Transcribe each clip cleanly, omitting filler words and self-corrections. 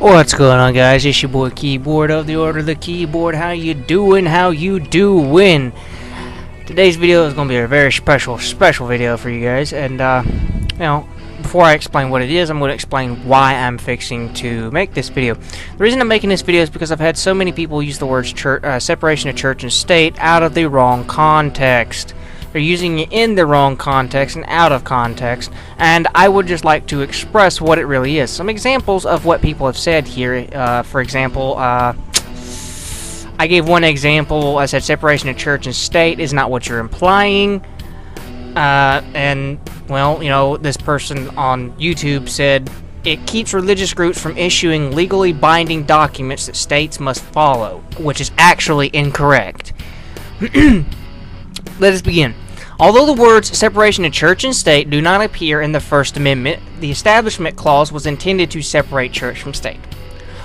What's going on, guys? It's your boy Keyboard of the Order of the Keyboard. How you doing? How you doing? Today's video is going to be a very special video for you guys. And, before I explain what it is, I'm going to explain why I'm fixing to make this video. The reason I'm making this video is because I've had so many people use the words separation of church and state out of the wrong context. They're using it in the wrong context and out of context, and I would just like to express what it really is. Some examples of what people have said here. For example, I gave one example. I said separation of church and state is not what you're implying. And, well, you know, this person on YouTube said it keeps religious groups from issuing legally binding documents that states must follow, which is actually incorrect. Let us begin. Although the words separation of church and state do not appear in the First Amendment, the Establishment Clause was intended to separate church from state.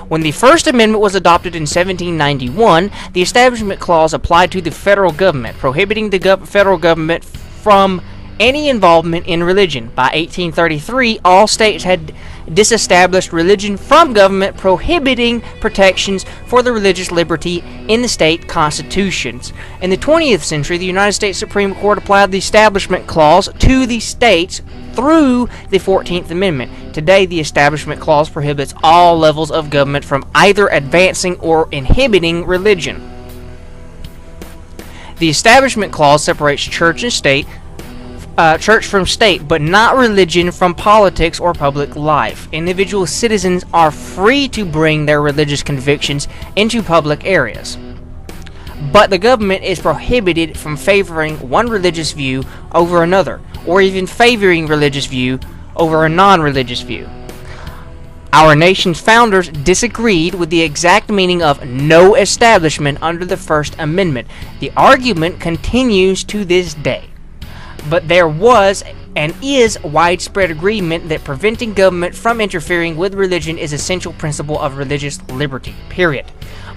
When the First Amendment was adopted in 1791, the Establishment Clause applied to the federal government, prohibiting the federal government from any involvement in religion. By 1833, all states had disestablished religion from government, prohibiting protections for the religious liberty in the state constitutions. In the 20th century, the United States Supreme Court applied the Establishment Clause to the states through the 14th Amendment. Today, the Establishment Clause prohibits all levels of government from either advancing or inhibiting religion. The Establishment Clause separates church and state, church from state, but not religion from politics or public life. Individual citizens are free to bring their religious convictions into public areas, but the government is prohibited from favoring one religious view over another, or even favoring religious view over a non-religious view. Our nation's founders disagreed with the exact meaning of no establishment under the First Amendment. The argument continues to this day. But there was and is widespread agreement that preventing government from interfering with religion is an essential principle of religious liberty, period.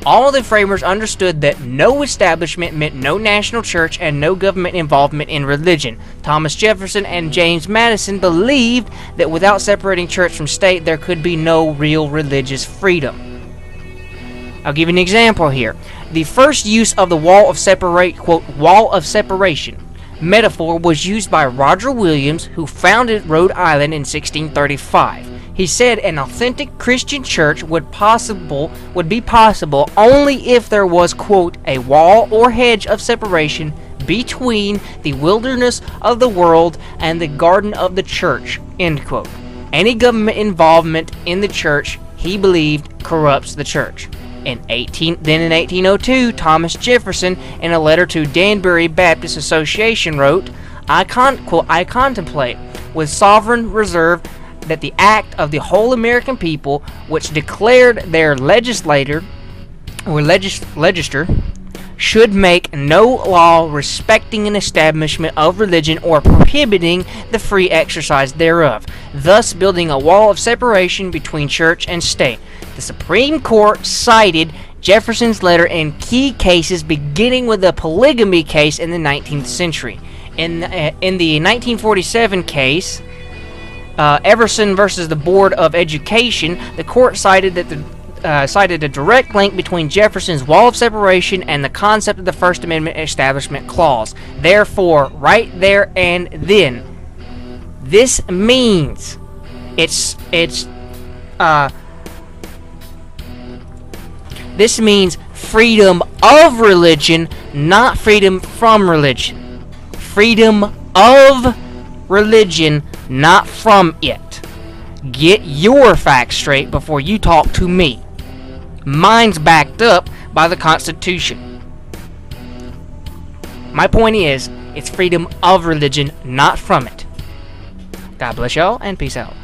All of the framers understood that no establishment meant no national church and no government involvement in religion. Thomas Jefferson and James Madison believed that without separating church from state, there could be no real religious freedom. I'll give you an example here. The first use of the wall of separation metaphor was used by Roger Williams, who founded Rhode Island in 1635. He said an authentic Christian church would be possible only if there was, quote, a wall or hedge of separation between the wilderness of the world and the garden of the church, end quote. Any government involvement in the church, he believed, corrupts the church. In 1802, Thomas Jefferson, in a letter to Danbury Baptist Association, wrote, I contemplate with sovereign reserve that the act of the whole American people, which declared their legislature should make no law respecting an establishment of religion or prohibiting the free exercise thereof, thus building a wall of separation between church and state. The Supreme Court cited Jefferson's letter in key cases, beginning with the polygamy case in the 19th century. In the 1947 case, Everson versus the Board of Education, the court cited a direct link between Jefferson's wall of separation and the concept of the First Amendment Establishment Clause. Therefore, right there and then, this means this means freedom of religion, not freedom from religion. Freedom of religion, not from it. Get your facts straight before you talk to me. Mine's backed up by the Constitution. My point is, it's freedom of religion, not from it. God bless y'all, and peace out.